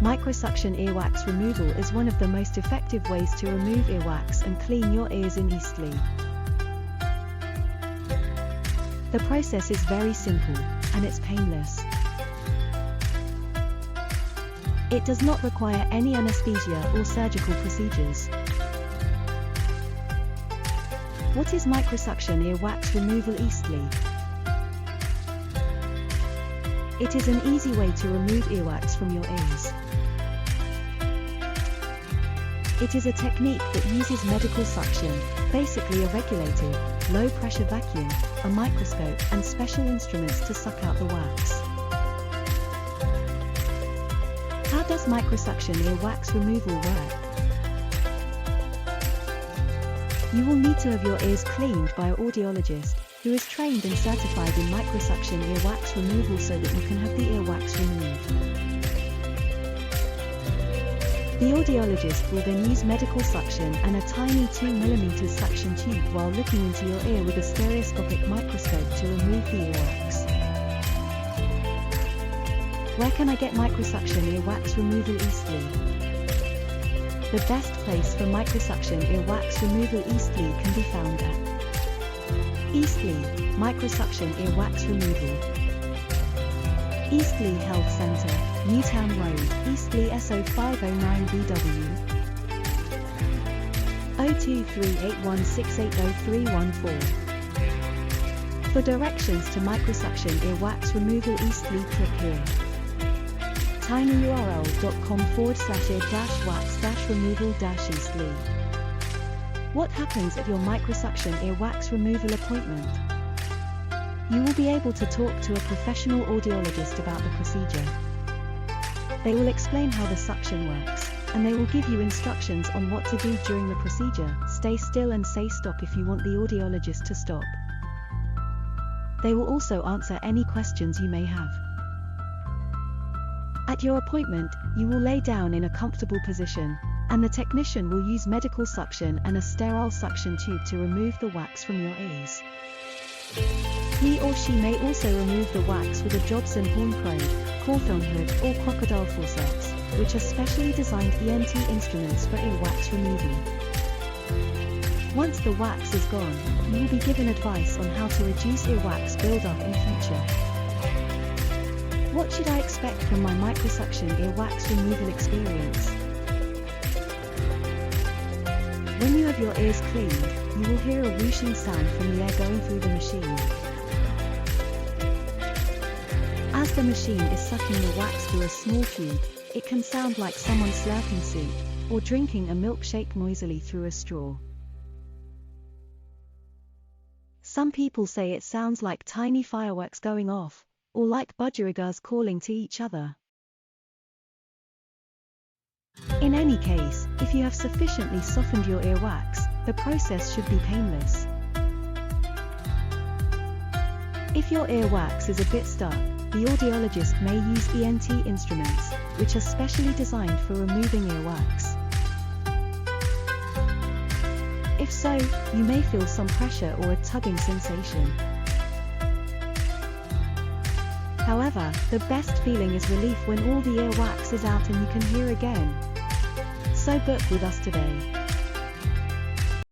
Microsuction earwax removal is one of the most effective ways to remove earwax and clean your ears in Eastleigh. The process is very simple, and it's painless. It does not require any anesthesia or surgical procedures. What is microsuction earwax removal Eastleigh? It is an easy way to remove earwax from your ears. It is a technique that uses medical suction, basically a regulated, low-pressure vacuum, a microscope and special instruments to suck out the wax. How does microsuction earwax removal work? You will need to have your ears cleaned by an audiologist, who is trained and certified in microsuction earwax removal so that you can have the earwax removed. The audiologist will then use medical suction and a tiny 2mm suction tube while looking into your ear with a stereoscopic microscope to remove the earwax. Where can I get microsuction earwax removal Eastleigh? The best place for microsuction earwax removal Eastleigh can be found at Eastleigh, Microsuction Earwax Removal. Eastleigh Health Centre, Newtown Road, Eastleigh SO509BW. 02381680314. For directions to microsuction earwax removal Eastleigh, click here. tinyurl.com/ear-wax-removal-Eastleigh. What happens at your microsuction earwax removal appointment? You will be able to talk to a professional audiologist about the procedure. They will explain how the suction works, and they will give you instructions on what to do during the procedure. Stay still and say stop if you want the audiologist to stop. They will also answer any questions you may have. At your appointment, you will lay down in a comfortable position, and the technician will use medical suction and a sterile suction tube to remove the wax from your ears. He or she may also remove the wax with a Jobson horn probe, Cawthorn hood or crocodile forceps, which are specially designed ENT instruments for earwax removal. Once the wax is gone, you will be given advice on how to reduce earwax buildup in future. What should I expect from my microsuction earwax removal experience? When you have your ears cleaned, you will hear a whooshing sound from the air going through the machine. As the machine is sucking the wax through a small tube, it can sound like someone slurping soup, or drinking a milkshake noisily through a straw. Some people say it sounds like tiny fireworks going off, or like budgerigars calling to each other. In any case, if you have sufficiently softened your earwax, the process should be painless. If your earwax is a bit stuck, the audiologist may use ENT instruments, which are specially designed for removing earwax. If so, you may feel some pressure or a tugging sensation. However, the best feeling is relief when all the earwax is out and you can hear again. So book with us today.